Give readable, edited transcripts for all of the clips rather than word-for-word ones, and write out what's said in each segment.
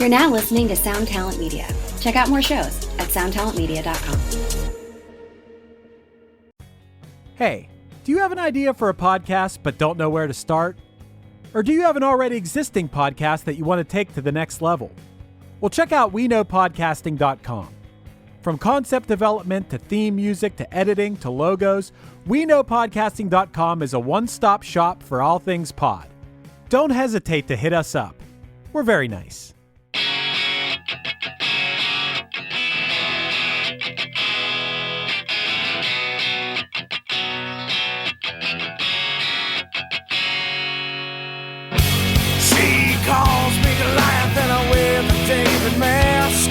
You're now listening to Sound Talent Media. Check out more shows at soundtalentmedia.com. Hey, do you have an idea for a podcast but don't know where to start? Or do you have an already existing podcast that you want to take to the next level? Well, check out WeKnowPodcasting.com. From concept development to theme music to editing to logos, WeKnowPodcasting.com is a one-stop shop for all things pod. Don't hesitate to hit us up. We're very nice. Calls me Goliath and I wear the David mask.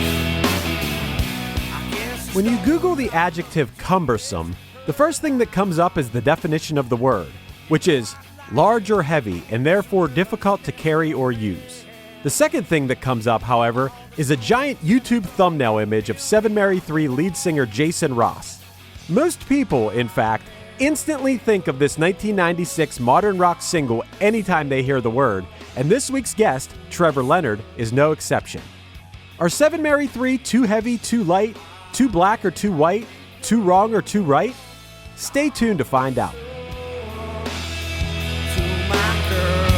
When you Google the adjective cumbersome, the first thing that comes up is the definition of the word, which is large or heavy and therefore difficult to carry or use. The second thing that comes up, however, is a giant YouTube thumbnail image of 7 Mary 3 lead singer Jason Ross. Most people, in fact, instantly think of this 1996 modern rock single anytime they hear the word, and this week's guest, Trevor Leonard, is no exception. Are 7 Mary 3 too heavy, too light, too black or too white, too wrong or too right? Stay tuned to find out. To my girl,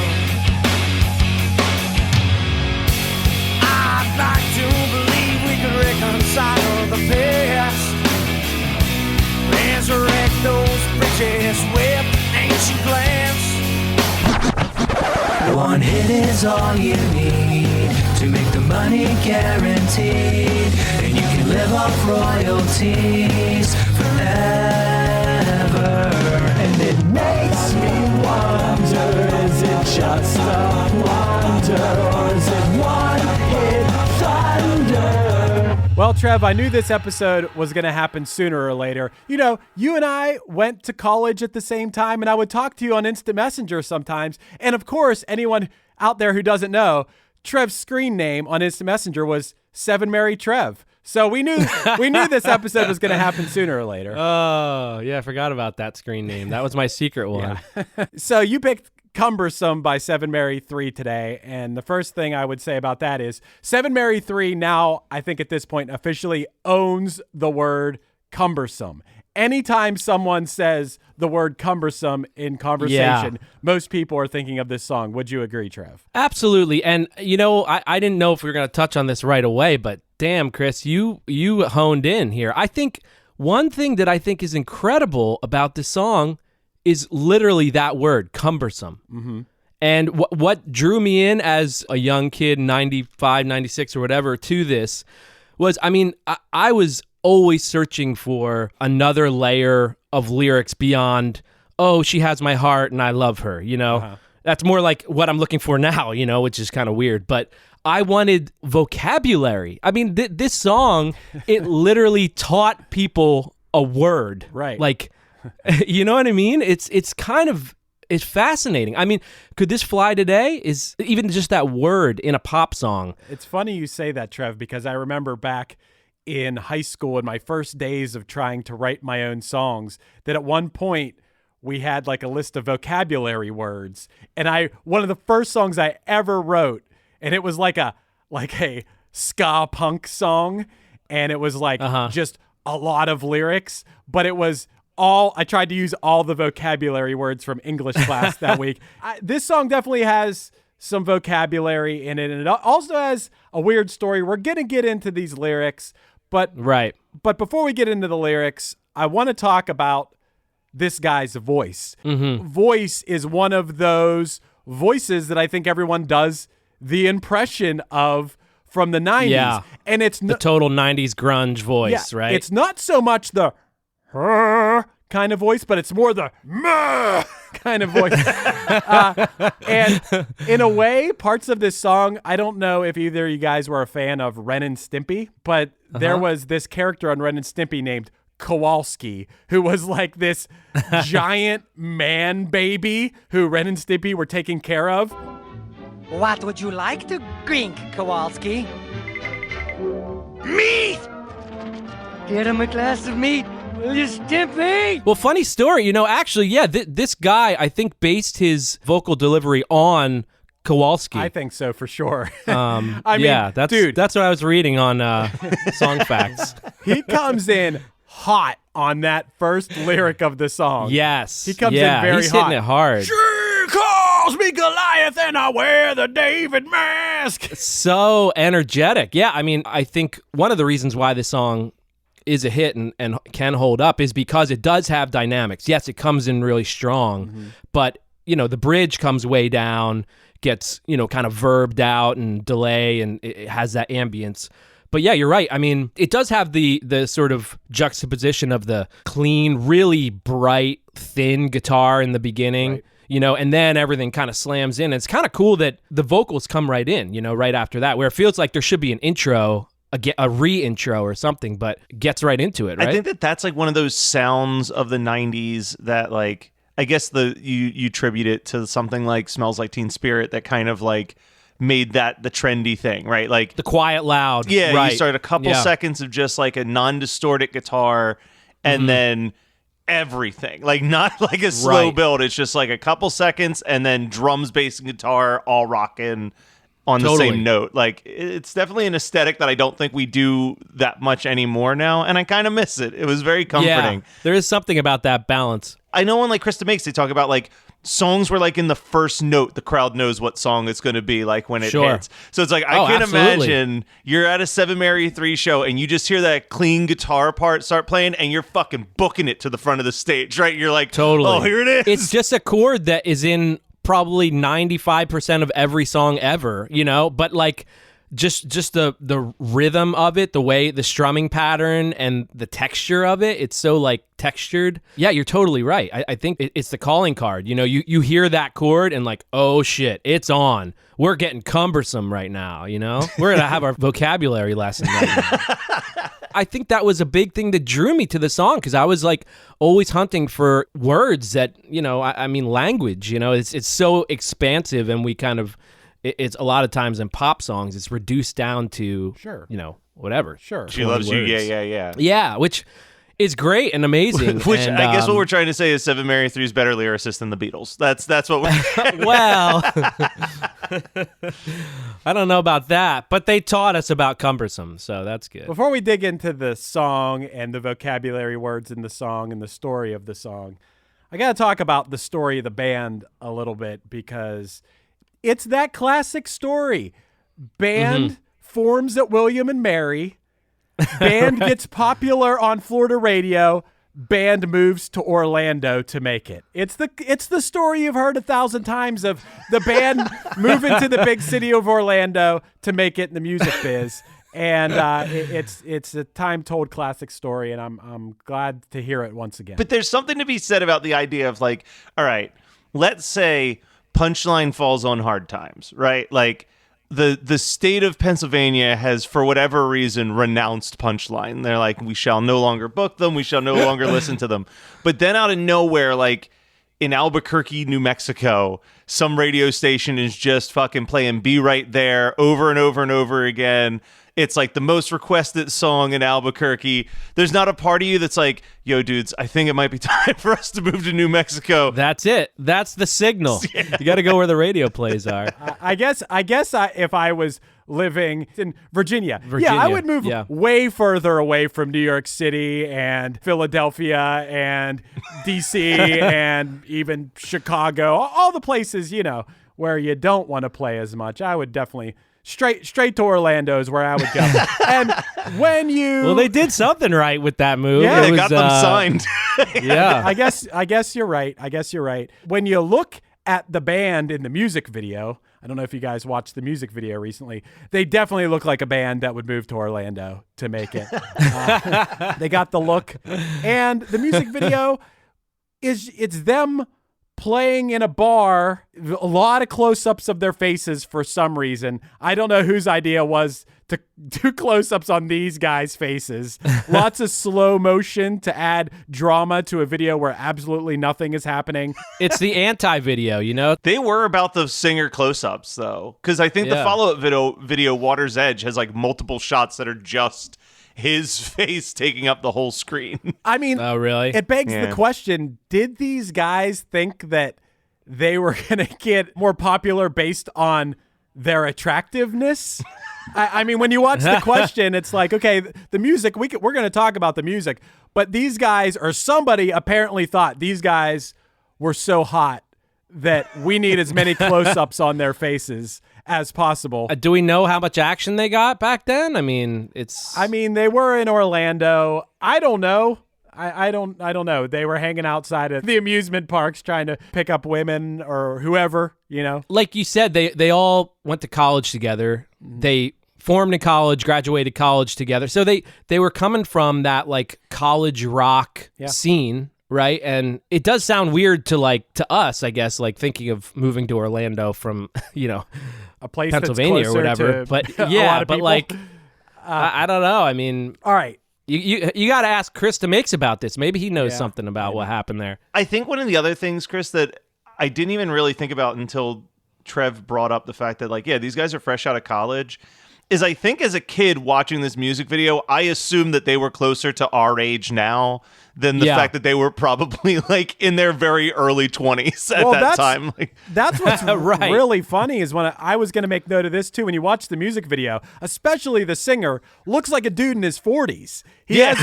I'd like to believe we could reconcile the past, resurrect those bridges with ancient glance. One hit is all you need to make the money guaranteed, and you can live off royalties forever. And it makes me wonder, is it just a wonder, or is it one hit thunder? Well, Trev, I knew this episode was going to happen sooner or later. You know, you and I went to college at the same time, and I would talk to you on Instant Messenger sometimes. And of course, anyone out there who doesn't know, Trev's screen name on Instant Messenger was 7 Mary Trev. So we knew this episode was going to happen sooner or later. Oh, yeah, I forgot about that screen name. That was my secret one. Yeah. So you picked Cumbersome by 7 Mary 3 today, and the first thing I would say about that is 7 Mary 3 now, I think at this point, officially owns the word cumbersome. Anytime someone says the word cumbersome in conversation, most people are thinking of this song. Would you agree, Trev? Absolutely. And, you know, I didn't know if we were going to touch on this right away, but damn, Chris, you honed in here. I think one thing that I think is incredible about this song is literally that word, cumbersome. Mm-hmm. And what drew me in as a young kid, 95, 96 or whatever, to this was, I mean, I was always searching for another layer of lyrics beyond, oh, she has my heart and I love her, you know? Uh-huh. That's more like what I'm looking for now, you know, which is kind of weird. But I wanted vocabulary. I mean, this song, it literally taught people a word. Right. Like, you know what I mean? It's fascinating. I mean, could this fly today? Is even just that word in a pop song? It's funny you say that, Trev, because I remember back in high school in my first days of trying to write my own songs that at one point we had like a list of vocabulary words, and one of the first songs I ever wrote, and it was like a ska punk song, and it was like just a lot of lyrics, but it was I tried to use all the vocabulary words from English class that week. This song definitely has some vocabulary in it, and it also has a weird story. We're going to get into these lyrics, but before we get into the lyrics, I want to talk about this guy's voice. Mm-hmm. Voice is one of those voices that I think everyone does the impression of from the 90s. Yeah. And it's the total 90s grunge voice, right? It's not so much the kind of voice, but it's more the kind of voice. And in a way, parts of this song, I don't know if either of you guys were a fan of Ren and Stimpy, but there was this character on Ren and Stimpy named Kowalski, who was like this giant man baby who Ren and Stimpy were taking care of. What would you like to drink, Kowalski? Meat! Get him a glass of meat, will you, Stimpy? Well, funny story, you know, actually, yeah, this guy, I think, based his vocal delivery on Kowalski. I think so for sure. Yeah, that's what I was reading on Song Facts. He comes in hot on that first lyric of the song. Yes. He comes in very he's hot. hitting it hard. She calls me Goliath and I wear the David mask. So energetic. Yeah, I mean, I think one of the reasons why this song is a hit and can hold up is because it does have dynamics. Yes, it comes in really strong, but, the bridge comes way down, gets, kind of verbed out and delay, and it has that ambience. But yeah, you're right. I mean, it does have the sort of juxtaposition of the clean, really bright, thin guitar in the beginning. Right. And then everything kind of slams in. It's kind of cool that the vocals come right in, right after that, where it feels like there should be an intro, a re-intro or something, but gets right into it, right? I think that's like one of those sounds of the 90s that, like, I guess you attribute it to something like Smells Like Teen Spirit that kind of like made that the trendy thing, right? Like the quiet loud. Yeah, right. You start a couple seconds of just like a non-distorted guitar and then everything. Like not like a slow build. It's just like a couple seconds and then drums, bass, and guitar all rocking on the same note. Like it's definitely an aesthetic that I don't think we do that much anymore now, and I kind of miss it. It was very comforting. Yeah, there is something about that balance. I know on like Krista Makes, they talk about like songs where like in the first note the crowd knows what song it's going to be like when it hits. So it's like I can imagine you're at a 7 Mary 3 show and you just hear that clean guitar part start playing and you're fucking booking it to the front of the stage, right? You're like, oh, here it is. It's just a chord that is in probably 95% of every song ever, but like just the rhythm of it, the way the strumming pattern and the texture of it, it's so like textured. Yeah, you're totally right. I think it's the calling card. You hear that chord and like, oh shit, it's on. We're getting cumbersome right now, We're gonna have our vocabulary lesson right now. I think that was a big thing that drew me to the song because I was like always hunting for words that, I mean language, it's so expansive and we kind of, it's a lot of times in pop songs, it's reduced down to, whatever. Sure. She loves you. Yeah. Yeah, which is great and amazing. Which and, I guess what we're trying to say is 7 Mary 3 is better lyricist than the Beatles. That's what we're... Well, I don't know about that, but they taught us about Cumbersome, so that's good. Before we dig into the song and the vocabulary words in the song and the story of the song, I got to talk about the story of the band a little bit because it's that classic story. Band forms at William and Mary. Band gets popular on Florida radio. Band moves to Orlando to make it. It's the story you've heard 1,000 times of the band moving to the big city of Orlando to make it in the music biz. And it's a time-told classic story, and I'm glad to hear it once again. But there's something to be said about the idea of like, all right, let's say Punchline falls on hard times, right? Like the state of Pennsylvania has, for whatever reason, renounced Punchline. They're like, we shall no longer book them. We shall no longer listen to them. But then out of nowhere, like in Albuquerque, New Mexico, some radio station is just fucking playing Be Right There over and over and over again. It's like the most requested song in Albuquerque. There's not a part of you that's like, yo, dudes, I think it might be time for us to move to New Mexico. That's it. That's the signal. Yeah. You got to go where the radio plays are. I guess if I was living in Virginia, I would move way further away from New York City and Philadelphia and D.C. and even Chicago, all the places, where you don't want to play as much. I would definitely... Straight to Orlando is where I would go. And when well, they did something right with that move. Yeah, they got them signed. Yeah, I guess you're right. When you look at the band in the music video, I don't know if you guys watched the music video recently. They definitely look like a band that would move to Orlando to make it. They got the look, and the music video it's them playing in a bar, a lot of close-ups of their faces for some reason. I don't know whose idea was to do close-ups on these guys' faces. Lots of slow motion to add drama to a video where absolutely nothing is happening. It's the anti-video, They were about the singer close-ups, though, because I think the follow-up video, Water's Edge, has like multiple shots that are just his face taking up the whole screen. I mean, oh really? It begs the question, did these guys think that they were going to get more popular based on their attractiveness. I mean, when you watch the question, it's like, okay, the music, we're going to talk about the music, but these guys, or somebody apparently thought these guys were so hot that we need as many close-ups on their faces as possible. Do we know how much action they got back then? I mean, they were in Orlando. I don't know. I don't know. They were hanging outside of the amusement parks trying to pick up women or whoever, you know. Like you said, they all went to college together. They formed in college, graduated college together. So they were coming from that like college rock scene, right? And it does sound weird to us, I guess, like thinking of moving to Orlando from, a place Pennsylvania that's or whatever. But yeah, but like I don't know. I mean, all right. You got to ask Chris DeMakes about this. Maybe he knows something about what happened there. I think one of the other things, Chris, that I didn't even really think about until Trev brought up the fact that, like, yeah, these guys are fresh out of college, is I think as a kid watching this music video, I assumed that they were closer to our age now than the fact that they were probably like in their very early 20s at that time. Like, that's what's really funny is when I was going to make note of this too. When you watch the music video, especially the singer looks like a dude in his 40s. He has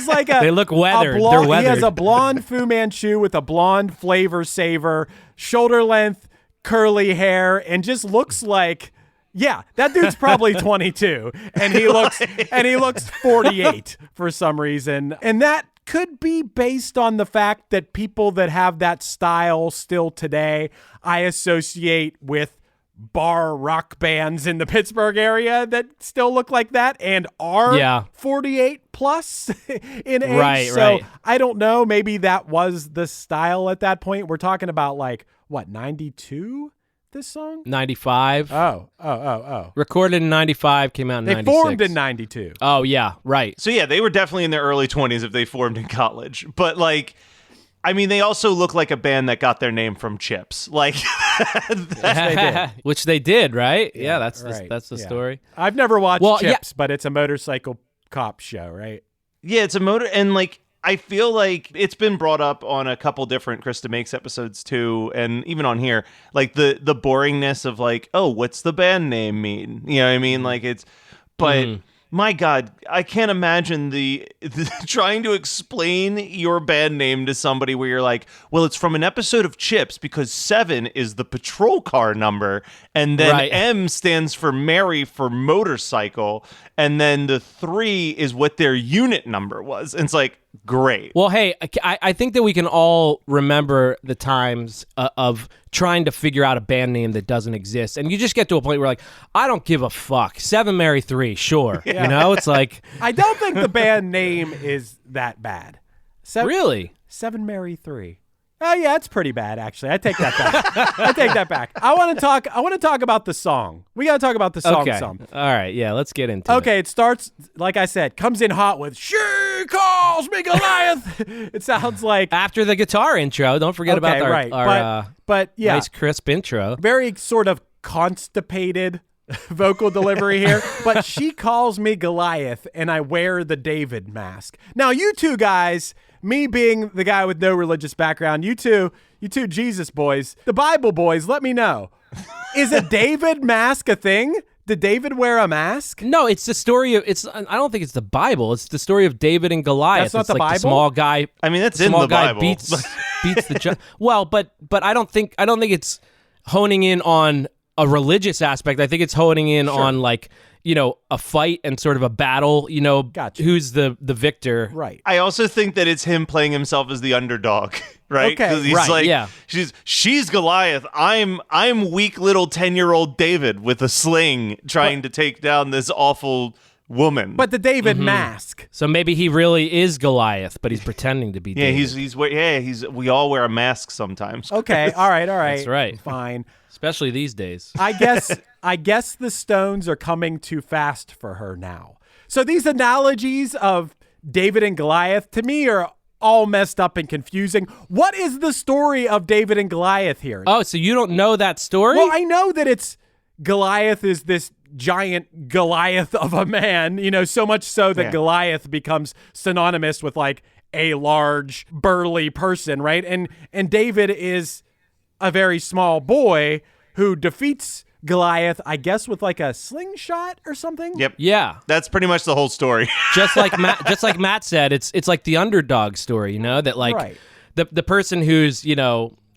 like a they look weathered. They're weathered. He has a blonde Fu Manchu with a blonde flavor saver, shoulder length curly hair, and just looks like. Yeah, that dude's probably 22, and he looks 48 for some reason. And that could be based on the fact that people that have that style still today, I associate with bar rock bands in the Pittsburgh area that still look like that and are 48 plus in age. Right. I don't know. Maybe that was the style at that point. We're talking about like, what, 92? This song? 95. Oh. Recorded in 95, came out in 96. They formed in 92. Oh, yeah, right. So, yeah, they were definitely in their early 20s if they formed in college. But, like, I mean, they also look like a band that got their name from Chips. Like, they did. Which they did, right? Yeah, that's right. the story. I've never watched Chips, but it's a motorcycle cop show, right? Yeah, it's a motor, and, like, I feel like it's been brought up on a couple different Chris DeMakes episodes too, and even on here, like the boringness of like, oh, what's the band name mean? You know what I mean? Like but my God, I can't imagine the trying to explain your band name to somebody where you're like, well, it's from an episode of Chips because 7 is the patrol car number, and then M stands for Mary for motorcycle, and then the 3 is what their unit number was. And it's like, great. Well, hey, I think that we can all remember the times of trying to figure out a band name that doesn't exist. And you just get to a point where like, I don't give a fuck. 7 Mary 3, sure. You know, it's like. I don't think the band name is that bad. Really? 7 Mary 3. Oh yeah, it's pretty bad actually. I take that back. I want to talk about the song. We got to talk about the song some. All right, yeah, let's get into it. Okay, it starts like I said, comes in hot with "She calls me Goliath." It sounds like after the guitar intro. Don't forget about our but yeah, nice crisp intro. Very sort of constipated vocal delivery here, but she calls me Goliath and I wear the David mask. Now you two guys, me being the guy with no religious background, you two Jesus boys, the Bible boys, let me know. Is a David mask a thing? Did David wear a mask? No, it's the story of I don't think it's the Bible. It's the story of David and Goliath. That's not it's the like Bible? The small guy. I mean, that's in the Bible. Beats the giant. Well, but I don't think it's honing in on a religious aspect. I think it's honing in on like, you know, a fight and sort of a battle, you know, Gotcha. Who's the victor. Right. I also think that it's him playing himself as the underdog, right? Okay, 'Cause he's right, like, yeah. she's Goliath. I'm weak little 10-year-old David with a sling trying to take down this awful woman. But the David mask. So maybe he really is Goliath, but he's pretending to be yeah, David. we all wear a mask sometimes. Okay, all right. That's right. Fine. Especially these days. I guess the Stones are coming too fast for her now. So these analogies of David and Goliath to me are all messed up and confusing. What is the story of David and Goliath here? Oh, so you don't know that story? Well, I know that it's Goliath is this giant Goliath of a man, you know, so much so that Goliath becomes synonymous with like a large burly person, right? And David is a very small boy who defeats Goliath, I guess, with like a slingshot or something. Yep. Yeah. That's pretty much the whole story. Just like Matt said, it's like the underdog story, that like Right. the person who's,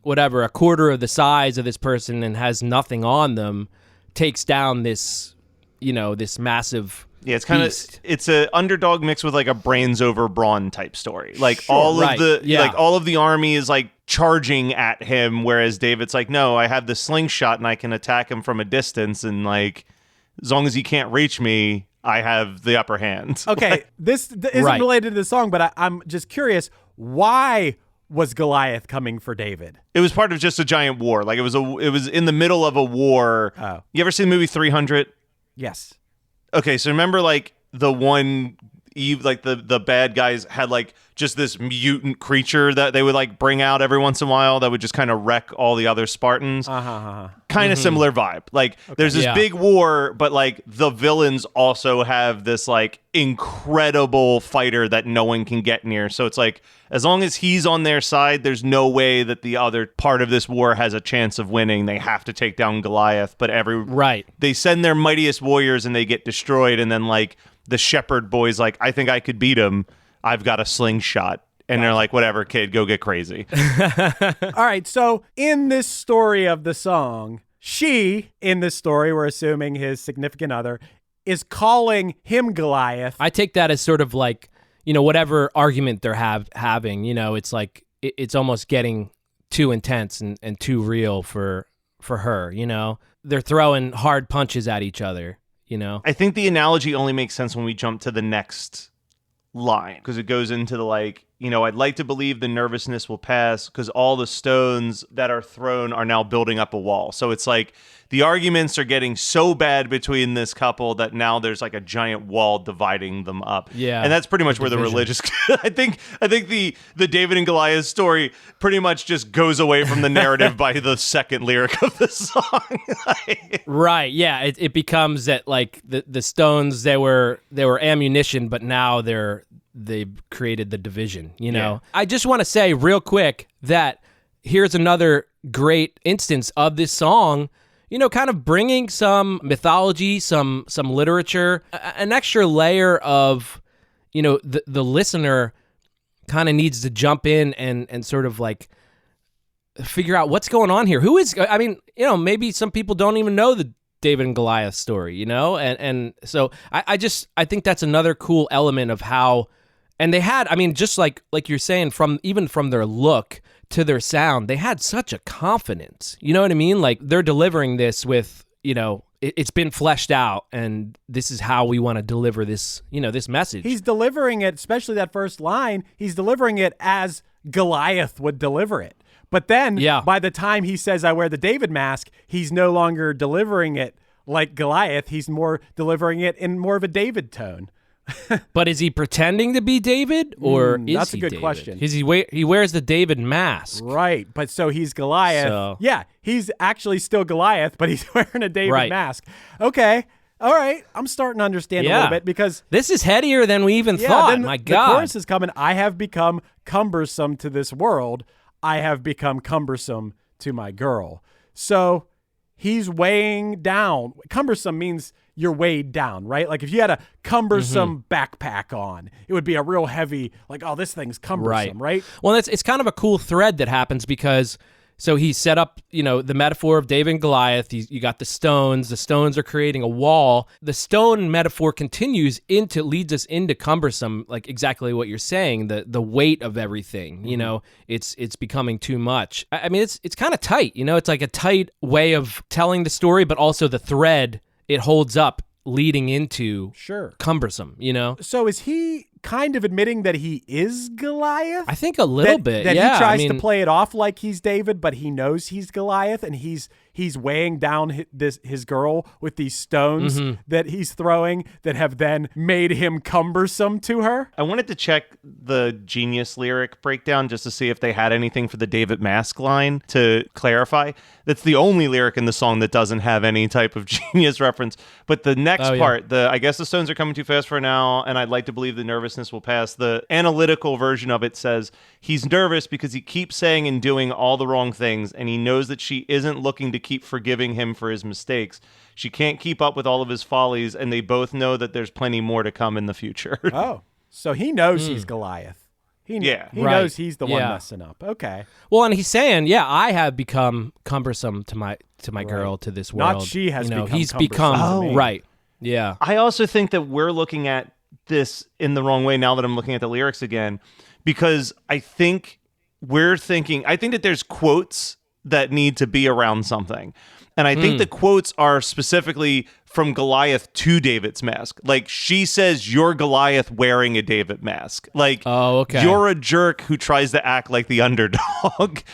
whatever, a quarter of the size of this person and has nothing on them takes down this, this massive Yeah, it's kind of beast. it's a underdog mixed with like a brains over brawn type story. Like all right, of yeah. all of the army is like charging at him, whereas David's like, no, I have the slingshot and I can attack him from a distance, and like as long as he can't reach me, I have the upper hand. Okay, this isn't Right. related to the song, but I'm just curious, why was Goliath coming for David? It was part of just a giant war. Like it was in the middle of a war. Oh. You ever seen the movie 300? Yes. Okay, so remember like the one like the bad guys had like just this mutant creature that they would like bring out every once in a while that would just kind of wreck all the other Spartans. Kind of similar vibe. Like there's this Yeah. big war, but like the villains also have this like incredible fighter that no one can get near. So it's like as long as he's on their side, there's no way that the other part of this war has a chance of winning. They have to take down Goliath, but Right. they send their mightiest warriors and they get destroyed, and then like the shepherd boy's like, I think I could beat him. I've got a slingshot. And they're like, whatever, kid, go get crazy. All right, so in this story of the song, she, in this story, we're assuming his significant other, is calling him Goliath. I take that as sort of like, whatever argument they're having, it's like it's almost getting too intense and too real for her, They're throwing hard punches at each other, I think the analogy only makes sense when we jump to the next line, because it goes into the like, I'd like to believe the nervousness will pass because all the stones that are thrown are now building up a wall. So it's like the arguments are getting so bad between this couple that now there's like a giant wall dividing them up. Yeah, and that's pretty much where the division. religious. I think the David and Goliath story pretty much just goes away from the narrative by the second lyric of the song. Right. Yeah. It becomes that like the stones, they were ammunition, but now they've created the division, Yeah. I just want to say real quick that here's another great instance of this song, kind of bringing some mythology, some literature, an extra layer of, the listener kind of needs to jump in and sort of like figure out what's going on here. Who is, maybe some people don't even know the David and Goliath story, and so I think that's another cool element of how, and they had, just like you're saying, from their look to their sound, they had such a confidence, you know what I mean? Like they're delivering this with, it's been fleshed out, and this is how we want to deliver this, this message. He's delivering it, especially that first line, he's delivering it as Goliath would deliver it. But then by the time he says, I wear the David mask, he's no longer delivering it like Goliath. He's more delivering it in more of a David tone. But is he pretending to be David, or is that's a he good David? question. He wears the David mask. Right, but so he's Goliath. So- Yeah, he's actually still Goliath, but he's wearing a David Right. mask. Okay, all right, I'm starting to understand a Yeah. little bit because This is headier than we even thought. then My the God. chorus is coming. I have become cumbersome to this world. I have become cumbersome to my girl. So he's weighing down. Cumbersome means you're weighed down, right? Like if you had a cumbersome backpack on, it would be a real heavy, like, oh, this thing's cumbersome, right? Well, it's kind of a cool thread that happens because so he set up, the metaphor of David and Goliath. You got the stones. The stones are creating a wall. The stone metaphor continues leads us into cumbersome, like exactly what you're saying. The weight of everything, it's becoming too much. It's kind of tight. It's like a tight way of telling the story, but also the thread it holds up leading into cumbersome. So is he kind of admitting that he is Goliath? I think a little bit. That yeah, he tries to play it off like he's David, but he knows he's Goliath, and he's he's weighing down his girl with these stones that he's throwing that have then made him cumbersome to her. I wanted to check the Genius lyric breakdown just to see if they had anything for the David Mask line to clarify. That's the only lyric in the song that doesn't have any type of Genius reference. But the next part, I guess the stones are coming too fast for now, and I'd like to believe the nervousness will pass. The analytical version of it says he's nervous because he keeps saying and doing all the wrong things, and he knows that she isn't looking to keep forgiving him for his mistakes. She can't keep up with all of his follies, and they both know that there's plenty more to come in the future. Oh, so he knows he's Goliath. He knows he's the one messing up. Okay. Well, and he's saying, I have become cumbersome to my girl, to this world. Not she has become he's cumbersome become to me. right. Yeah. I also think that we're looking at this in the wrong way now that I'm looking at the lyrics again, because I think that there's quotes that need to be around something. And I think the quotes are specifically from Goliath to David's mask. Like, she says, you're Goliath wearing a David mask. Like, you're a jerk who tries to act like the underdog.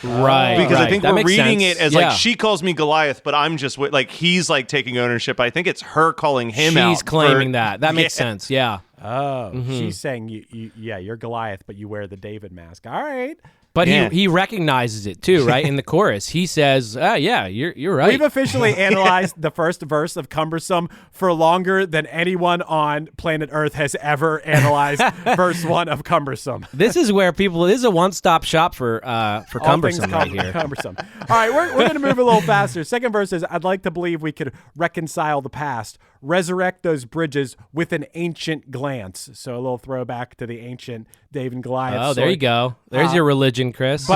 Right. Because I think that we're reading sense. it as like, she calls me Goliath, but I'm just like, he's like taking ownership. I think it's her calling him out. She's claiming that. That makes sense. Yeah. Oh, she's saying, you're Goliath, but you wear the David mask. All right. But he recognizes it too, right? In the chorus, he says, you're right. We've officially analyzed the first verse of Cumbersome for longer than anyone on planet Earth has ever analyzed verse 1 of Cumbersome. This is where this is a one-stop shop for Cumbersome right here. Cumbersome. All right, we're going to move a little faster. Second verse is, I'd like to believe we could reconcile the past, resurrect those bridges with an ancient glance. So a little throwback to the ancient David and Goliath. Oh, there you go. There's your religion, Chris.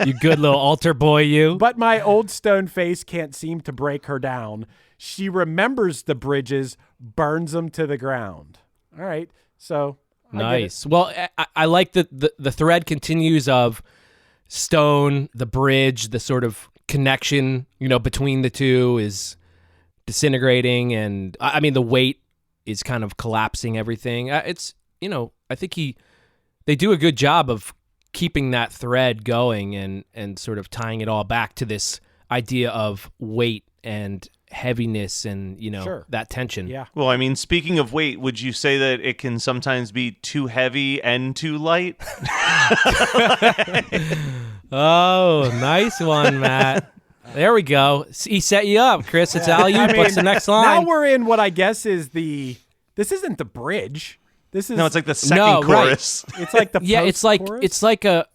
You good little altar boy, you. But my old stone face can't seem to break her down. She remembers the bridges, burns them to the ground. All right, so nice. Well, I like the thread continues of stone, the bridge, the sort of connection, between the two is disintegrating, and I mean the weight is kind of collapsing everything. It's I think they do a good job of keeping that thread going and sort of tying it all back to this idea of weight and heaviness and that tension. Yeah. Well, I mean, speaking of weight, would you say that it can sometimes be too heavy and too light? Oh, nice one, Matt. There we go. He set you up, Chris. It's alley-oop. What's the next line? Now we're in what I guess is this isn't the bridge. This is it's like the second chorus. Right. It's like the it's like a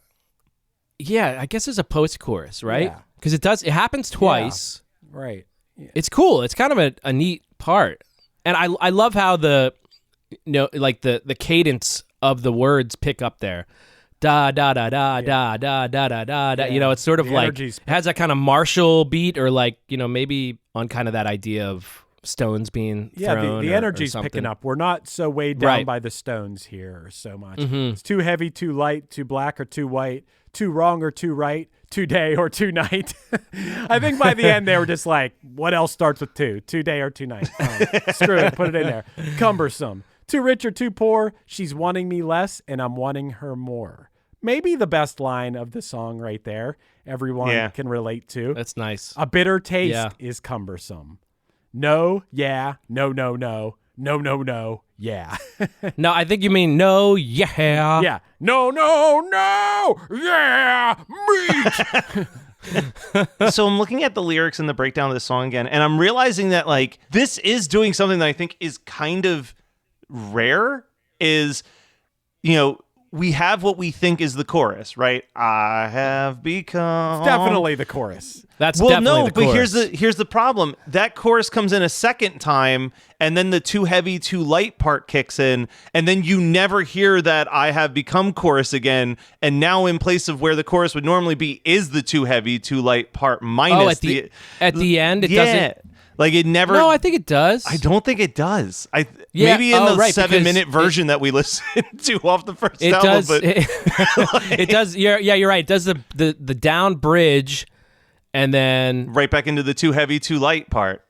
I guess it's a post-chorus, right? Because it happens twice. Yeah. Right. Yeah. It's cool. It's kind of a neat part. And I love how the cadence of the words pick up there. Da da da da da da da da da da. It's sort of like it has that kind of martial beat, or like maybe on kind of that idea of stones being thrown. The energy's picking up. We're not so weighed down by the stones here so much. It's too heavy, too light, too black or too white, too wrong or too right, too day or too night. I think by the end they were just like, what else starts with two? Too day or too night? Screw it, put it in there. Cumbersome. Too rich or too poor, she's wanting me less and I'm wanting her more. Maybe the best line of the song right there. Everyone can relate to. That's nice. A bitter taste is cumbersome. No, yeah, no, no, no, no, no, no, yeah. No, I think you mean no, yeah. Yeah. No, no, no, yeah, meat. So I'm looking at the lyrics and the breakdown of the song again, and I'm realizing that like this is doing something that I think is kind of rare. Is we have what we think is the chorus, right? I have become. It's definitely the chorus. That's definitely the chorus. But here's the problem. That chorus comes in a second time, and then the too heavy, too light part kicks in, and then you never hear that I have become chorus again. And now, in place of where the chorus would normally be, is the too heavy, too light part minus at the end. It doesn't. Like it never. No, I think it does. I don't think it does. Maybe in the 7-minute version that we listened to off the first album. Does, but it does. You're right. It does the down bridge, and then right back into the too heavy, too light part.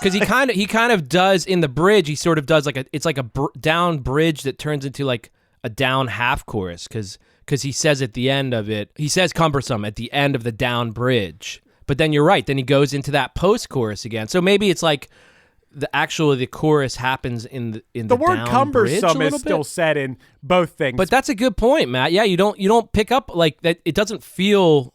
Because he kind of does in the bridge. He sort of does it's like a down bridge that turns into like a down half chorus. Because he says at the end of it, he says cumbersome at the end of the down bridge. But then you're right. Then he goes into that post-chorus again. So maybe it's like the chorus happens in the word down cumbersome bridge is still said in both things. But that's a good point, Matt. Yeah, you don't pick up like that. It doesn't feel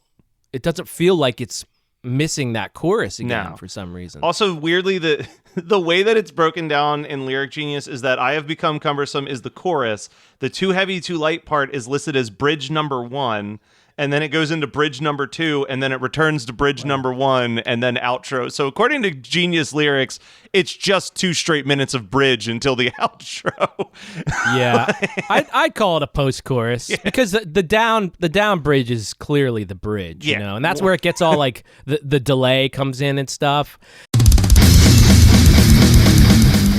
like it's missing that chorus again for some reason. Also, weirdly, the way that it's broken down in Lyric Genius is that I Have Become Cumbersome is the chorus. The Too Heavy, Too Light part is listed as bridge number 1. And then it goes into bridge number 2, and then it returns to bridge number 1, and then outro. So according to Genius Lyrics, it's just 2 straight minutes of bridge until the outro. Yeah, I'd call it a post-chorus because the down bridge is clearly the bridge, you know, and that's where it gets all like the delay comes in and stuff.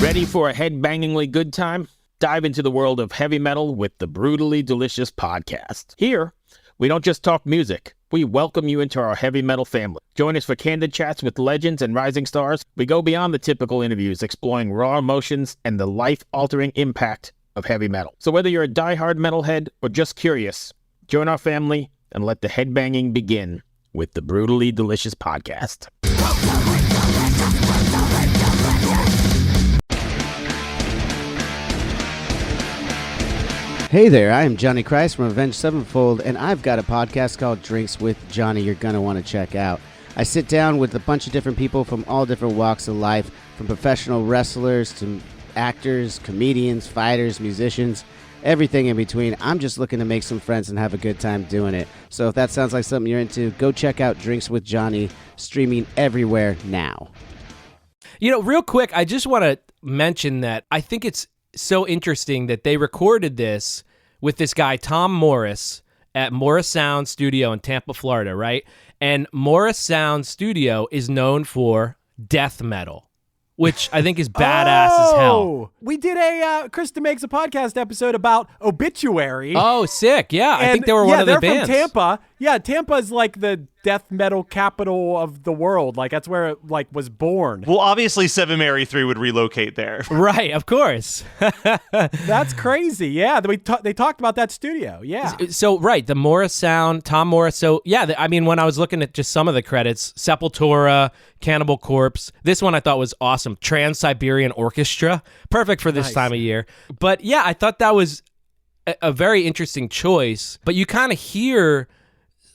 Ready for a head-bangingly good time? Dive into the world of heavy metal with the Brutally Delicious podcast. Here, we don't just talk music. We welcome you into our heavy metal family. Join us for candid chats with legends and rising stars. We go beyond the typical interviews, exploring raw emotions and the life-altering impact of heavy metal. So whether you're a diehard metalhead or just curious, join our family and let the headbanging begin with the Brutally Delicious podcast. Hey there, I am Johnny Christ from Avenged Sevenfold, and I've got a podcast called Drinks with Johnny you're going to want to check out. I sit down with a bunch of different people from all different walks of life, from professional wrestlers to actors, comedians, fighters, musicians, everything in between. I'm just looking to make some friends and have a good time doing it. So if that sounds like something you're into, go check out Drinks with Johnny, streaming everywhere now. You know, real quick, I just want to mention that I think it's so interesting that they recorded this with this guy Tom Morris at Morris Sound Studio in Tampa, Florida, right? And Morris Sound Studio is known for death metal, which I think is badass as hell. We did a Krista Makes a Podcast episode about Obituary. Oh, sick. Yeah, I think they were one of the bands. They're from Tampa. Yeah, Tampa is like the death metal capital of the world. Like that's where it like was born. Well, obviously 7 Mary 3 would relocate there. Right, of course. That's crazy. Yeah, they talked about that studio. Yeah. So, right, the Morris Sound, Tom Morris. So, yeah, I mean, when I was looking at just some of the credits, Sepultura, Cannibal Corpse, this one I thought was awesome. Trans-Siberian Orchestra, perfect for this time of year. But, yeah, I thought that was a very interesting choice. But you kind of hear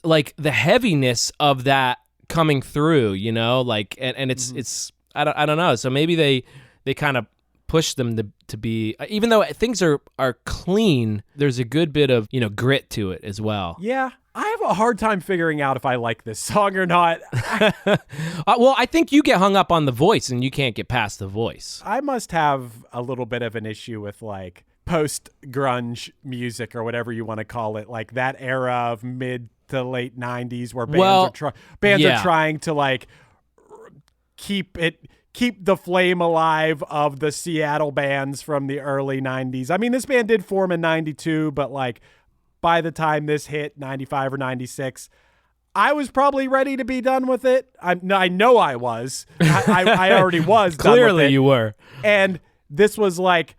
like the heaviness of that coming through, you know, like, and it's I don't know. So maybe they kind of push them to be, even though things are clean, there's a good bit of, you know, grit to it as well. Yeah. I have a hard time figuring out if I like this song or not. Well, I think you get hung up on the voice and you can't get past the voice. I must have a little bit of an issue with like post-grunge music or whatever you want to call it, like that era of mid to late 90s where bands are trying to like keep the flame alive of the Seattle bands from the early 90s. I mean, this band did form in 92, but like by the time this hit 95 or 96, I was probably ready to be done with it. I know I was. I already was done with it. Clearly you were. And this was like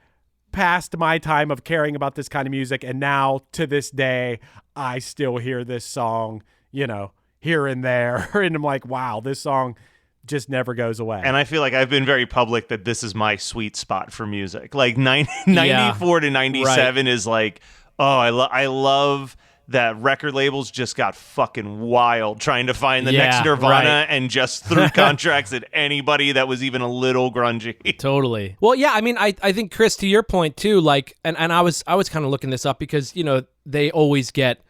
past my time of caring about this kind of music, and now to this day I still hear this song, you know, here and there, and I'm like, wow, this song just never goes away. And I feel like I've been very public that this is my sweet spot for music. Like 94 to 97 is like, oh, I love that record labels just got fucking wild trying to find the next Nirvana and just threw contracts at anybody that was even a little grungy. Totally. Well, yeah, I mean, I think, Chris, to your point too, like, and I was kind of looking this up because, you know, they always get,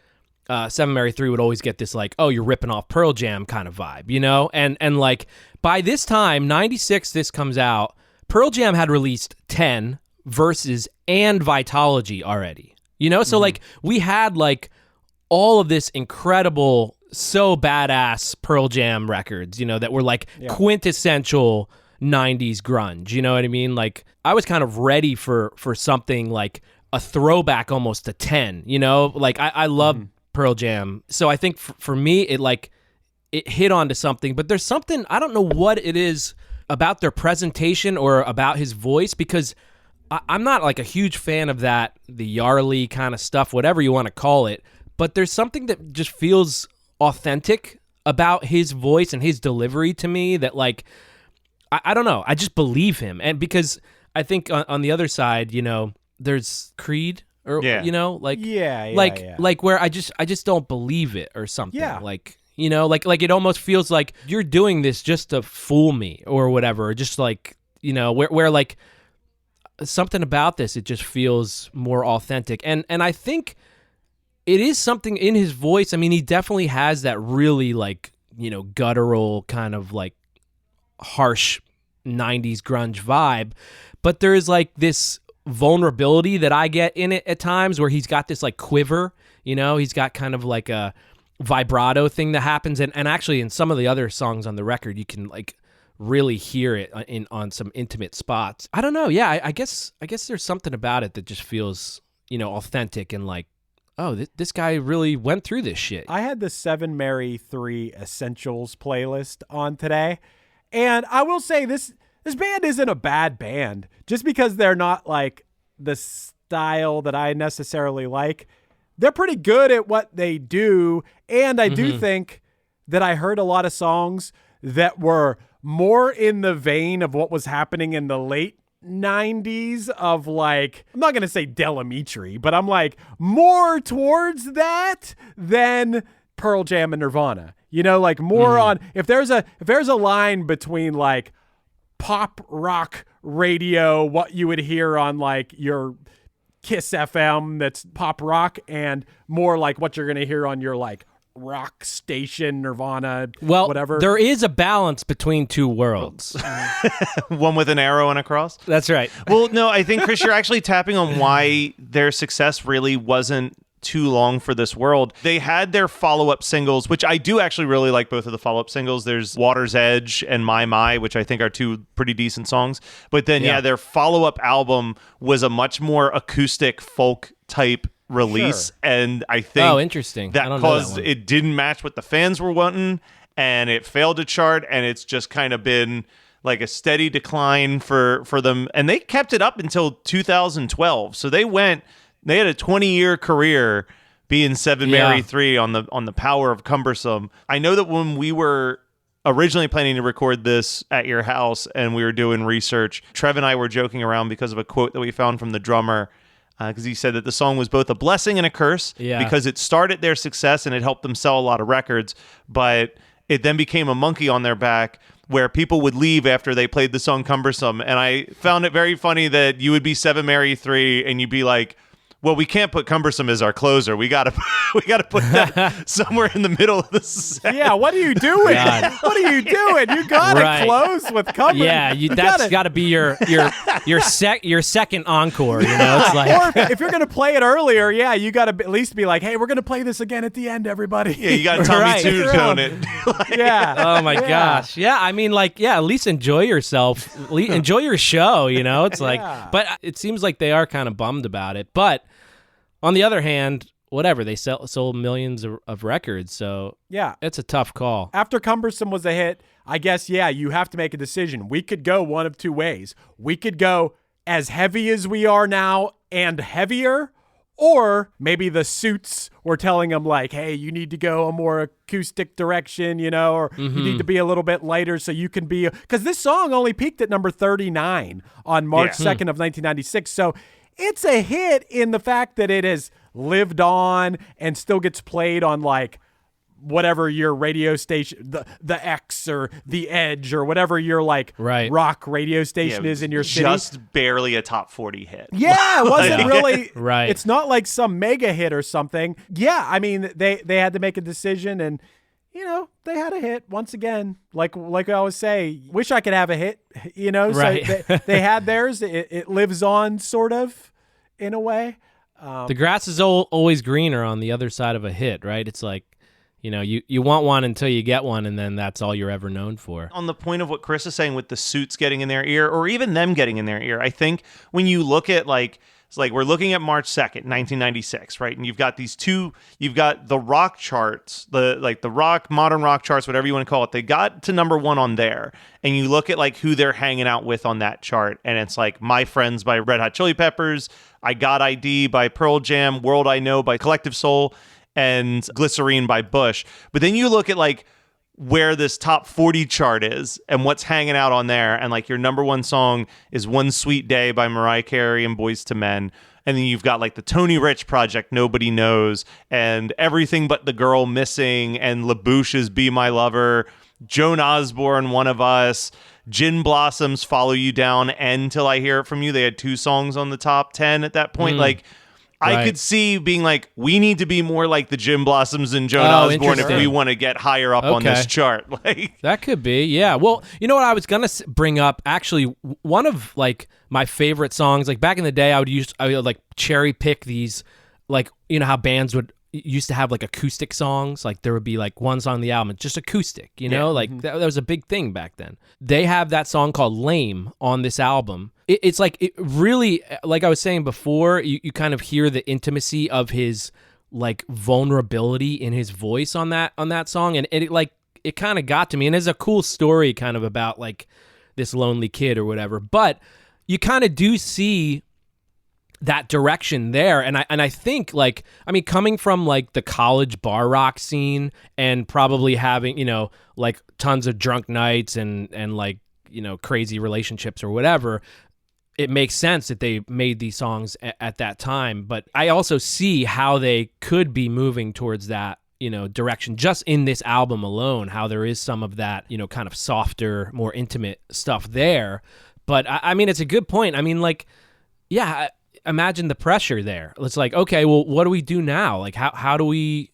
7 Mary 3 would always get this like, oh, you're ripping off Pearl Jam kind of vibe, you know? And like, by this time, 96, this comes out, Pearl Jam had released 10, Versus, and Vitalogy already, you know? So like, we had like, all of this incredible, so badass Pearl Jam records, you know, that were like quintessential 90s grunge, you know what I mean? Like, I was kind of ready for something like a throwback almost to 10, you know? Like, I love Pearl Jam. So I think for me, it hit onto something, but there's something, I don't know what it is about their presentation or about his voice, because I'm not like a huge fan of that, the Yarly kind of stuff, whatever you want to call it. But there's something that just feels authentic about his voice and his delivery to me that, like, I don't know. I just believe him. And because I think on the other side, you know, there's Creed or, you know, like, like where I just don't believe it or something. Yeah. Like, you know, like it almost feels like you're doing this just to fool me or whatever. Or just like, you know, where like something about this, it just feels more authentic. And I think it is something in his voice. I mean, he definitely has that really, like, you know, guttural kind of like harsh 90s grunge vibe, but there's like this vulnerability that I get in it at times where he's got this like quiver, you know, he's got kind of like a vibrato thing that happens, and actually in some of the other songs on the record you can like really hear it on some intimate spots. I don't know. Yeah, I guess there's something about it that just feels, you know, authentic and like, oh, this guy really went through this shit. I had the 7 Mary 3 Essentials playlist on today, and I will say this band isn't a bad band. Just because they're not like the style that I necessarily like, they're pretty good at what they do. And I do think that I heard a lot of songs that were more in the vein of what was happening in the late 90s of like, I'm not going to say Delamitri, but I'm like more towards that than Pearl Jam and Nirvana. You know, like more on, if there's a line between like pop rock radio, what you would hear on like your Kiss FM that's pop rock, and more like what you're going to hear on your like rock station, Nirvana, whatever. There is a balance between two worlds. One with an arrow and a cross. That's right. Well, no, I think, Chris, you're actually tapping on why their success really wasn't too long for this world. They had their follow-up singles, which I do actually really like both of the follow-up singles. There's Water's Edge and My, which I think are two pretty decent songs. But then, their follow-up album was a much more acoustic folk type release. Sure. And I think interesting. that caused it didn't match what the fans were wanting, and it failed to chart, and it's just kind of been like a steady decline for them. And they kept it up until 2012. So they had a 20-year career being 7 Mary 3 on the power of Cumbersome. I know that when we were originally planning to record this at your house and we were doing research, Trev and I were joking around because of a quote that we found from the drummer, because he said that the song was both a blessing and a curse because it started their success and it helped them sell a lot of records, but it then became a monkey on their back where people would leave after they played the song Cumbersome. And I found it very funny that you would be 7 Mary 3 and you'd be like, well, we can't put Cumbersome as our closer. We gotta put that somewhere in the middle of the set. Yeah, what are you doing? What are you doing? You gotta close with Cumbersome. Yeah, that's gotta be your second encore. You know, it's like, or if you're gonna play it earlier, you gotta at least be like, hey, we're gonna play this again at the end, everybody. Yeah, you got Tommy Tune it. Oh my gosh. Yeah, I mean, like, at least enjoy yourself. Enjoy your show. You know, it's like, but it seems like they are kind of bummed about it, but. On the other hand, whatever, they sold millions of records, so it's a tough call. After Cumbersome was a hit, I guess, you have to make a decision. We could go one of two ways. We could go as heavy as we are now and heavier, or maybe the Suits were telling them like, hey, you need to go a more acoustic direction, you know, or you need to be a little bit lighter so you can be, because this song only peaked at number 39 on March 2nd of 1996, so it's a hit in the fact that it has lived on and still gets played on like whatever your radio station, the X or the Edge or whatever your like rock radio station is in your city. Just barely a top 40 hit. Yeah, it wasn't really. Right. It's not like some mega hit or something. Yeah, I mean, they had to make a decision and, you know, they had a hit once again. Like I always say, wish I could have a hit, you know? Right. So they had theirs. It lives on sort of in a way. The grass is always greener on the other side of a hit, right? It's like, you know, you want one until you get one, and then that's all you're ever known for. On the point of what Chris is saying with the Suits getting in their ear, or even them getting in their ear, I think when you look at like, it's like we're looking at March 2nd, 1996, right? And you've got you've got the rock charts, the rock, modern rock charts, whatever you want to call it. They got to number 1 on there. And you look at like who they're hanging out with on that chart. And it's like My Friends by Red Hot Chili Peppers, I Got ID by Pearl Jam, World I Know by Collective Soul, and Glycerine by Bush. But then you look at like where this top 40 chart is and what's hanging out on there. And like your number one song is One Sweet Day by Mariah Carey and Boyz II Men. And then you've got like the Tony Rich project, Nobody Knows, and Everything But the Girl Missing, and LaBouche's Be My Lover, Joan Osborne, One of Us, Gin Blossoms, Follow You Down, and Till I Hear It From You. They had 2 songs on the top 10 at that point. Like, I could see being like, we need to be more like the Gin Blossoms and Joan Osborne if we want to get higher up on this chart. Like that could be, yeah. Well, you know what I was gonna bring up? Actually, one of like my favorite songs. Like back in the day, I would like cherry pick these. Like, you know how bands would used to have like acoustic songs. Like there would be like one song on the album, just acoustic. You know, like that was a big thing back then. They have that song called "Lame" on this album. It's like, it really, like I was saying before, you kind of hear the intimacy of his like vulnerability in his voice on that song, and it kind of got to me. And it's a cool story kind of about like this lonely kid or whatever. But you kind of do see that direction there, and I think like, I mean, coming from like the college bar rock scene and probably having, you know, like tons of drunk nights and like, you know, crazy relationships or whatever, it makes sense that they made these songs at that time. But I also see how they could be moving towards that, you know, direction just in this album alone, how there is some of that, you know, kind of softer, more intimate stuff there. But I mean, it's a good point. I mean, like, yeah, imagine the pressure there. It's like, okay, well, what do we do now? Like, how do we,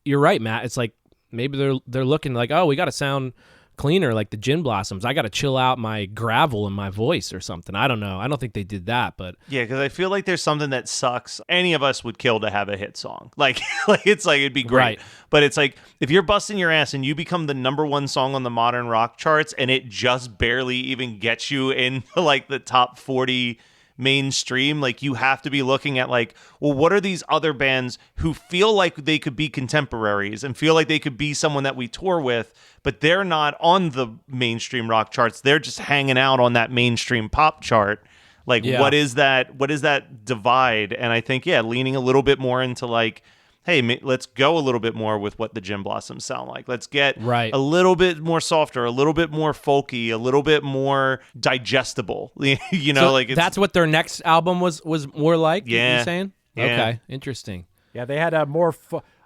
you're right, Matt. It's like, maybe they're looking like, oh, we got to sound cleaner like the Gin Blossoms. I got to chill out my gravel in my voice or something. I don't know. I don't think they did that, but yeah, because I feel like there's something that sucks. Any of us would kill to have a hit song. Like it's like, it'd be great. Right. But it's like, if you're busting your ass and you become the number one song on the modern rock charts and it just barely even gets you into like the top 40 mainstream, like you have to be looking at like, well, what are these other bands who feel like they could be contemporaries and feel like they could be someone that we tour with, but they're not on the mainstream rock charts. They're just hanging out on that mainstream pop chart. Like, what is that divide? And I think, leaning a little bit more into like, hey, let's go a little bit more with what the Gin Blossoms sound like. Let's get a little bit more softer, a little bit more folky, a little bit more digestible. You know, so like that's what their next album was more like. Yeah, you're saying? Yeah. Okay, interesting. Yeah, they had a more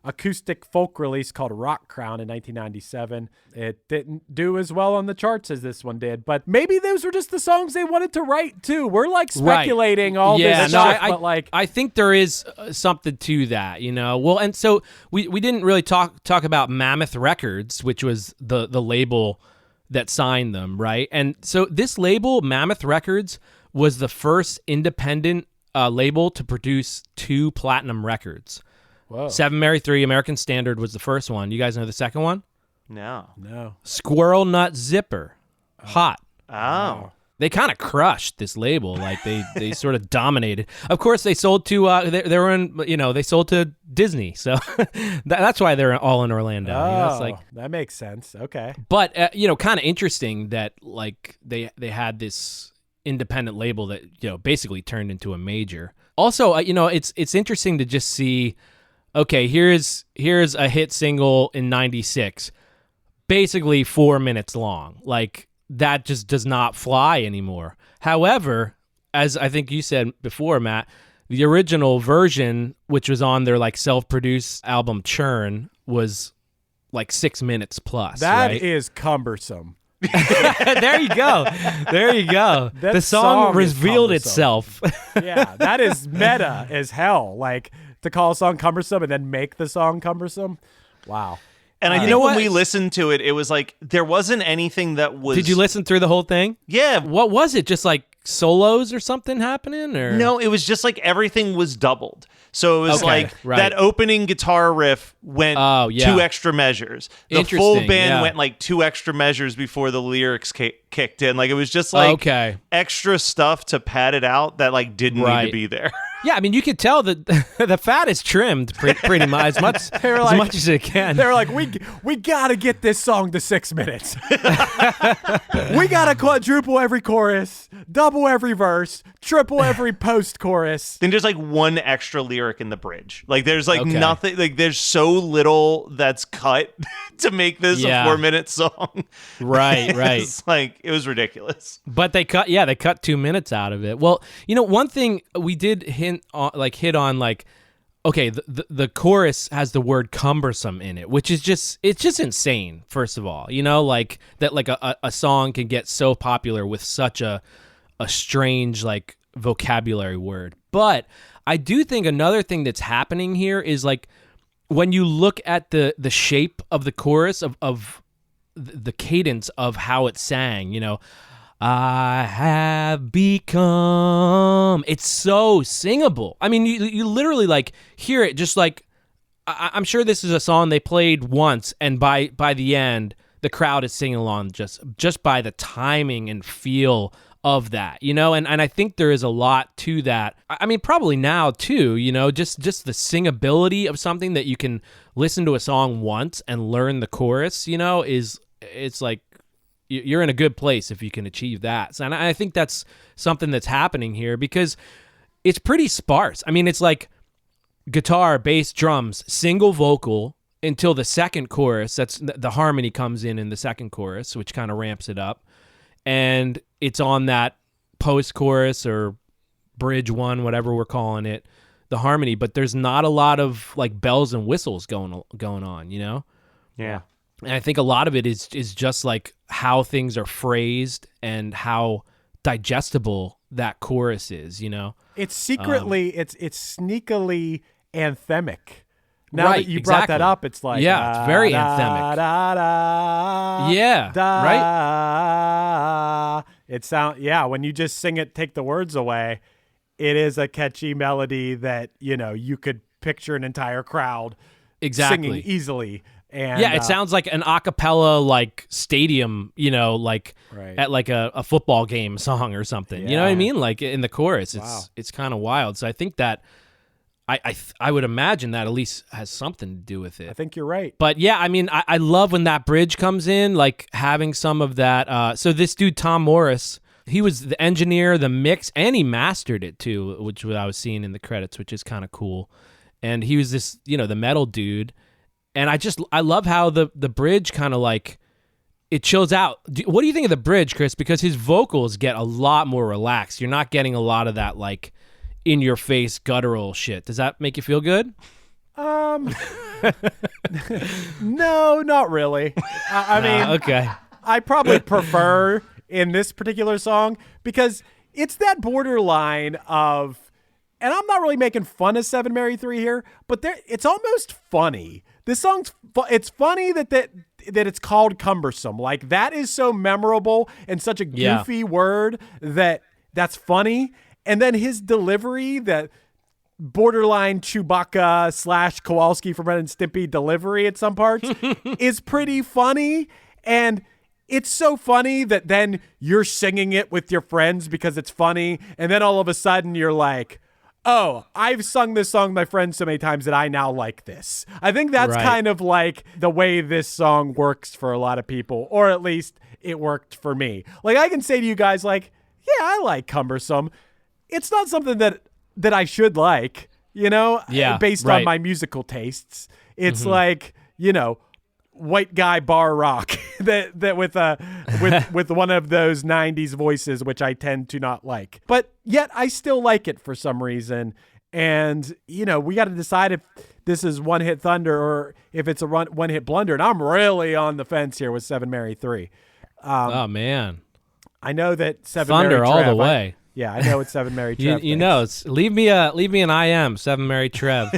acoustic folk release called Rock Crown in 1997. It didn't do as well on the charts as this one did, but maybe those were just the songs they wanted to write too. We're like speculating all this stuff, but like I think there is something to that, you know. Well, and so we didn't really talk about Mammoth Records, which was the label that signed them, right? And so this label, Mammoth Records, was the first independent label to produce 2 platinum records. Whoa. 7 Mary 3, American Standard was the first one. You guys know the second one? No. Squirrel Nut Zipper. Hot. Oh. They kind of crushed this label. Like they sort of dominated. Of course, they sold to they were in, you know, they sold to Disney. So that's why they're all in Orlando. Oh, you know, it's like, that makes sense. Okay. But you know, kind of interesting that like they had this independent label that, you know, basically turned into a major. Also, you know, it's interesting to just see, okay, here's a hit single in 96, basically 4 minutes long. Like, that just does not fly anymore. However, as I think you said before, Matt, the original version, which was on their like self-produced album Churn, was like 6 minutes plus. That right? is cumbersome. There you go. The song revealed itself. Yeah, that is meta as hell. Like, to call a song cumbersome and then make the song cumbersome. Wow. And I think when we listened to it, it was like there wasn't anything that was... Did you listen through the whole thing? Yeah. What was it? Just like solos or something happening? Or no, it was just like everything was doubled. So it was that opening guitar riff went 2 extra measures. The full band went like 2 extra measures before the lyrics kicked in. Like, it was just like extra stuff to pad it out that like didn't need to be there. Yeah, I mean, you could tell that the fat is trimmed pretty much as much as it can. They're like, we gotta get this song to 6 minutes. We gotta quadruple every chorus, double every verse, triple every post chorus. Then there's like one extra lyric in the bridge. Like there's like nothing. Like there's so little that's cut to make this a 4-minute song. Right. It's like it was ridiculous. But they cut 2 minutes out of it. Well, one thing we did hit on, okay, the chorus has the word cumbersome in it, which is just insane. First of all, like that, like a song can get so popular with such a strange like vocabulary word. But I do think another thing that's happening here is like when you look at the shape of the chorus of the cadence of how it sang, I have become. It's so singable. I mean, you literally like hear it just like, I'm sure this is a song they played once, and by the end, the crowd is singing along just by the timing and feel of that, and I think there is a lot to that. I mean, probably now too, just the singability of something that you can listen to a song once and learn the chorus, it's like, you're in a good place if you can achieve that. So, and I think that's something that's happening here because it's pretty sparse. I mean, it's like guitar, bass, drums, single vocal until the second chorus. That's the harmony comes in the second chorus, which kind of ramps it up. And it's on that post-chorus or bridge one, whatever we're calling it, the harmony. But there's not a lot of like bells and whistles going on, Yeah. And I think a lot of it is just like how things are phrased and how digestible that chorus is, It's secretly, it's sneakily anthemic. Now right, that you brought that up, it's like, it's very anthemic. Right. It when you just sing it, take the words away, it is a catchy melody that, you could picture an entire crowd singing easily. And, it sounds like an a cappella like stadium, at like a football game song or something. You know what I mean? Like in the chorus, it's kind of wild. So I think that I would imagine that at least has something to do with it. I think you're right. But yeah, I mean, I love when that bridge comes in, like having some of that. So this dude, Tom Morris, he was the engineer, the mix, and he mastered it too, which I was seeing in the credits, which is kind of cool. And he was this, the metal dude. And I love how the bridge kind of like, it chills out. What do you think of the bridge, Chris? Because his vocals get a lot more relaxed. You're not getting a lot of that like in your face guttural shit. Does that make you feel good? No, not really. I mean, okay. I probably prefer in this particular song because it's that borderline of, and I'm not really making fun of 7 Mary 3 here, but it's almost funny. This song's it's funny that it's called Cumbersome. Like that is so memorable and such a goofy word that's funny. And then his delivery, that borderline Chewbacca / Kowalski from Ren and Stimpy delivery at some parts is pretty funny. And it's so funny that then you're singing it with your friends because it's funny. And then all of a sudden you're like, oh, I've sung this song with my friends so many times that I now like this. I think that's kind of like the way this song works for a lot of people, or at least it worked for me. Like I can say to you guys like, yeah, I like Cumbersome. It's not something that I should like, based on my musical tastes. It's like, white guy bar rock that with one of those 90s voices, which I tend to not like, but yet I still like it for some reason. And we got to decide if this is one hit thunder or if it's a one hit blunder. And I'm really on the fence here with 7 Mary 3. Oh man, I know that 7 thunder Mary all Trev, the way. I know it's 7 Mary Trev. It's leave me an IM 7 Mary Trev.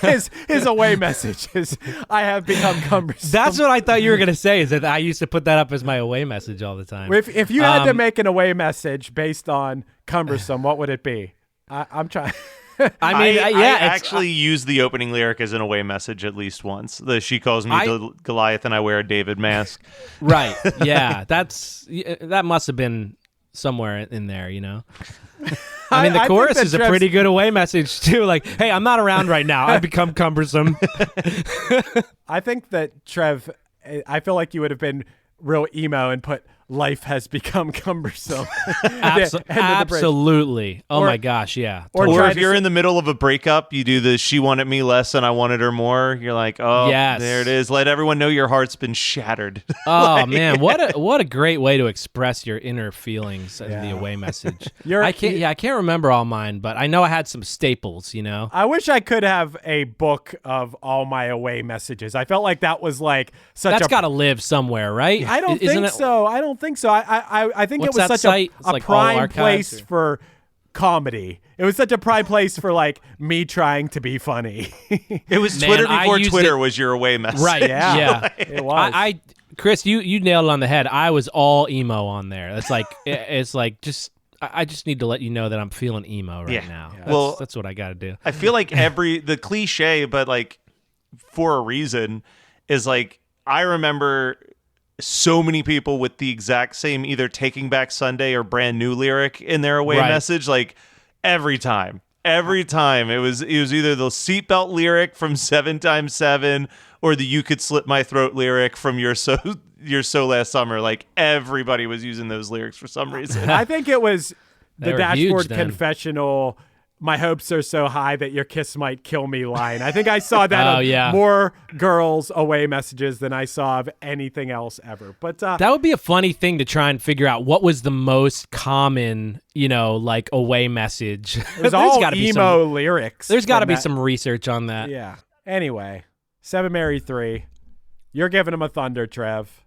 his away message is, I have become cumbersome. That's what I thought you were going to say, is that I used to put that up as my away message all the time. If you had to make an away message based on cumbersome, what would it be? I'm trying. I actually used the opening lyric as an away message at least once. She calls me Goliath and I wear a David mask. Right. Yeah. That must have been somewhere in there, I mean, the I chorus think that is a Trev's- pretty good away message too. Like, hey, I'm not around right now. I've become cumbersome. I think that Trev, I feel like you would have been real emo and put "life has become cumbersome." Absolutely. Oh Or- my gosh, yeah. or Or try if to you're say- in the middle of a breakup, you do the "she wanted me less and I wanted her more." You're like, oh, Yes. there it is. Let everyone know your heart's been shattered. Oh man, what a great way to express your inner feelings in the away message. I can't remember all mine, but I know I had some staples, you know. I wish I could have a book of all my away messages. I felt like that was like such That's a. got to live somewhere, right? I don't Isn't think it- so. I don't think so. I think What's it was that such site? It's a like all prime archives, place or- for comedy. It was such a prime place for like me trying to be funny. It was Man, Twitter I before used Twitter it- was your away message. Right. Yeah. It was. I Chris, you nailed it on the head. I was all emo on there. It's like it's like just I just need to let you know that I'm feeling emo right Yeah. now. Well, That's what I got to do. I feel like the cliche, but like for a reason, is like I remember so many people with the exact same either Taking Back Sunday or Brand New lyric in their away Right. message. Like every time it was either the seatbelt lyric from 7x7 or the "You Could Slit My Throat" lyric from Your So Last Summer. Like everybody was using those lyrics for some reason. I think it was They the were huge dashboard then. confessional. My hopes are so high that your kiss might kill me line. I think I saw that Oh, on yeah. more girls' away messages than I saw of anything else ever. But That would be a funny thing to try and figure out what was the most common, like away message. it was all gotta be emo some, lyrics. There's got to from be that. some research on that. Yeah. Anyway, 7 Mary 3. You're giving him a thunder, Trev.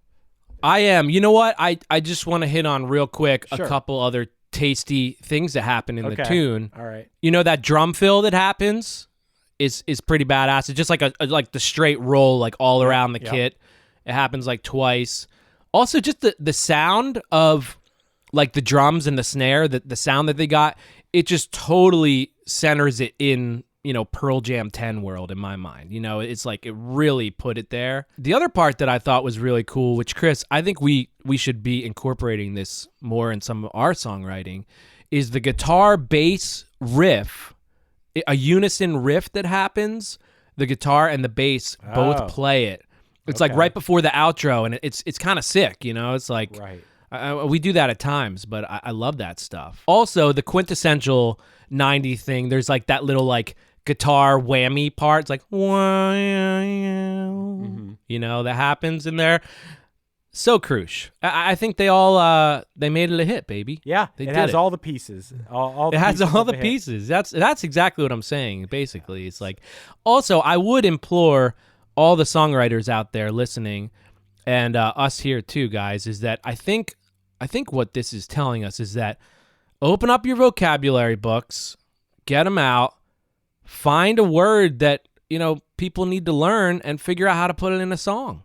I am. You know what? I just want to hit on real quick Sure. a couple other tasty things that happen in the Okay. tune. All right. You know that drum fill that happens is pretty badass. It's just like like the straight roll like all around the yeah. kit. It happens like twice. Also just the sound of like the drums and the snare, the sound that they got, it just totally centers it in, Pearl Jam 10 world in my mind. It's like it really put it there. The other part that I thought was really cool, which Chris, I think we should be incorporating this more in some of our songwriting, is the guitar bass riff, a unison riff that happens. The guitar and the bass both play it. It's like Okay. right before the outro, and it's kind of sick. It's like Right. we do that at times, but I love that stuff. Also, the quintessential 90 thing, there's like that little like guitar whammy part. It's like, that happens in there. So crucial. I think they all they made it a hit, baby. Yeah. They it did has it. all the pieces. All the It has pieces all of the a hit. pieces. That's exactly what I'm saying. Basically, it's like. Also, I would implore all the songwriters out there listening, and us here too, guys, is that I think what this is telling us is that open up your vocabulary books, get them out, find a word that people need to learn, and figure out how to put it in a song.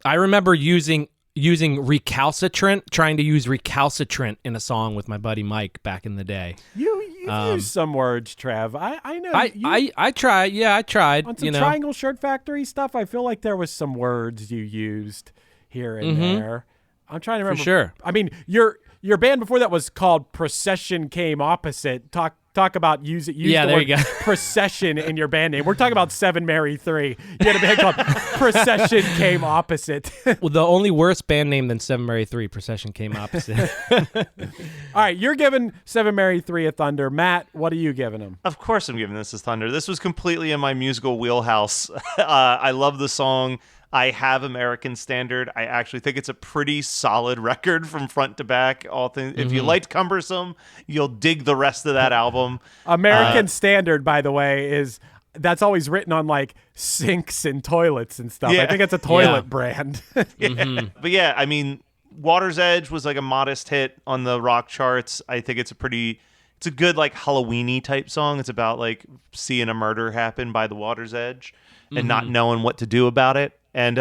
I remember using recalcitrant, trying to use recalcitrant in a song with my buddy Mike back in the day. You've used some words, Trev. I know. I tried. Yeah, I tried. On some Triangle Shirt Factory stuff, I feel like there was some words you used here and there. I'm trying to remember. For sure. I mean, your band before that was called Procession Came Opposite. Talk about use the there word you go. procession in your band name. We're talking about 7 Mary 3. You had a band called Procession Came Opposite. Well, the only worse band name than 7 Mary 3, Procession Came Opposite. All right, you're giving 7 Mary 3 a thunder. Matt, what are you giving them? Of course I'm giving this a thunder. This was completely in my musical wheelhouse. I love the song. I have American Standard. I actually think it's a pretty solid record from front to back. All things. If you liked Cumbersome, you'll dig the rest of that album. American Standard, by the way, that's always written on like sinks and toilets and stuff. Yeah. I think it's a toilet Yeah. brand. But yeah, I mean, Water's Edge was like a modest hit on the rock charts. I think it's a good like Halloween-y type song. It's about like seeing a murder happen by the water's edge and not knowing what to do about it. And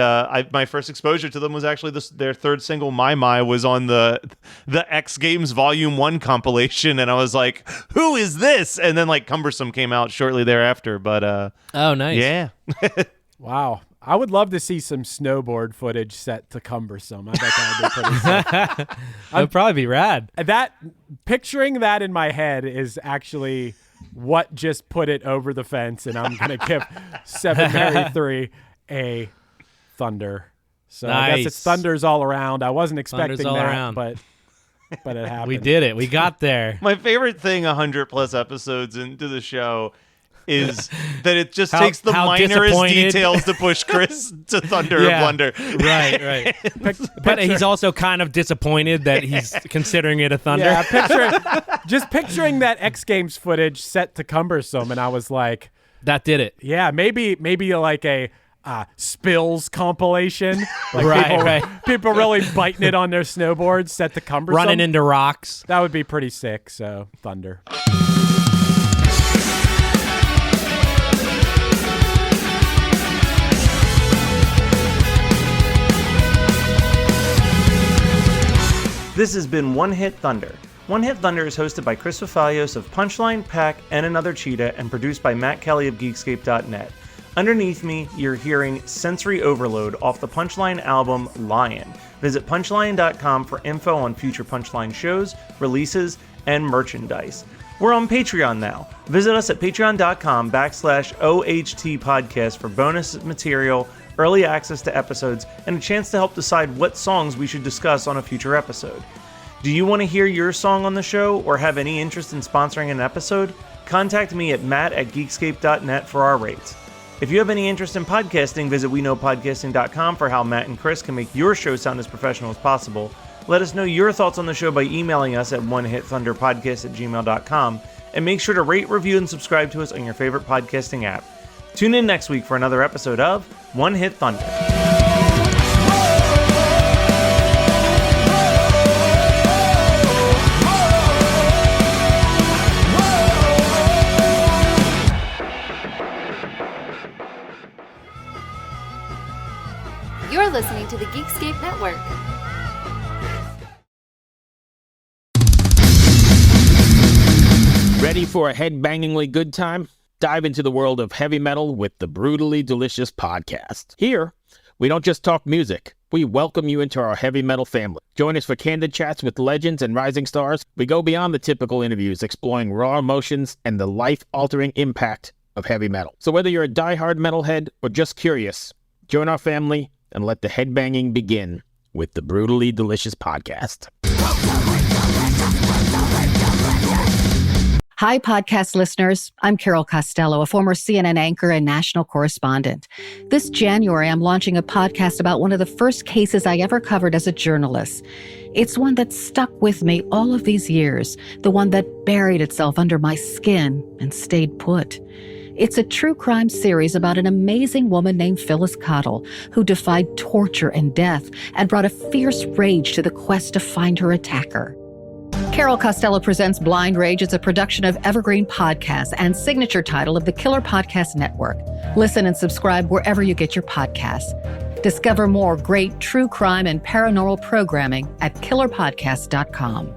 my first exposure to them was actually their third single, My was on the X Games Volume 1 compilation, and I was like, who is this? And then like Cumbersome came out shortly thereafter. But Oh, nice. yeah. Wow. I would love to see some snowboard footage set to Cumbersome. I bet that would be pretty sick. That'd probably be rad. Picturing that in my head is actually what just put it over the fence, and I'm going to give 7 Mary 3 a thunder. So I guess it's thunders all around. I wasn't expecting that, but it happened. We did it. We got there. My favorite thing 100+ episodes into the show is that it just takes the minorest details to push Chris to thunder or blunder. Right. But he's also kind of disappointed that he's considering it a thunder. Yeah, picturing that X Games footage set to Cumbersome, and I was like, that did it. Yeah, maybe like a spills compilation. Like right. People really biting it on their snowboards set to Cumbersome. Running into rocks. That would be pretty sick, so thunder. This has been One Hit Thunder. One Hit Thunder is hosted by Chris Fafalios of Punchline, Pack, and Another Cheetah, and produced by Matt Kelly of Geekscape.net. Underneath me, you're hearing Sensory Overload off the Punchline album Lion. Visit punchline.com for info on future Punchline shows, releases, and merchandise. We're on Patreon now. Visit us at patreon.com/OHT podcast for bonus material, early access to episodes, and a chance to help decide what songs we should discuss on a future episode. Do you want to hear your song on the show or have any interest in sponsoring an episode? Contact me at matt@geekscape.net for our rates. If you have any interest in podcasting, visit weknowpodcasting.com for how Matt and Chris can make your show sound as professional as possible. Let us know your thoughts on the show by emailing us at onehitthunderpodcast@gmail.com, and make sure to rate, review, and subscribe to us on your favorite podcasting app. Tune in next week for another episode of One Hit Thunder. You're listening to the Geekscape Network. Ready for a head-bangingly good time? Dive into the world of heavy metal with the Brutally Delicious podcast. Here, we don't just talk music. We welcome you into our heavy metal family. Join us for candid chats with legends and rising stars. We go beyond the typical interviews, exploring raw emotions and the life-altering impact of heavy metal. So whether you're a diehard metalhead or just curious, join our family and let the headbanging begin with the Brutally Delicious podcast. Hi, podcast listeners. I'm Carol Costello, a former CNN anchor and national correspondent. This January, I'm launching a podcast about one of the first cases I ever covered as a journalist. It's one that stuck with me all of these years, the one that buried itself under my skin and stayed put. It's a true crime series about an amazing woman named Phyllis Cottle, who defied torture and death and brought a fierce rage to the quest to find her attacker. Carol Costello Presents Blind Rage is a production of Evergreen Podcasts and signature title of the Killer Podcast Network. Listen and subscribe wherever you get your podcasts. Discover more great true crime and paranormal programming at killerpodcast.com.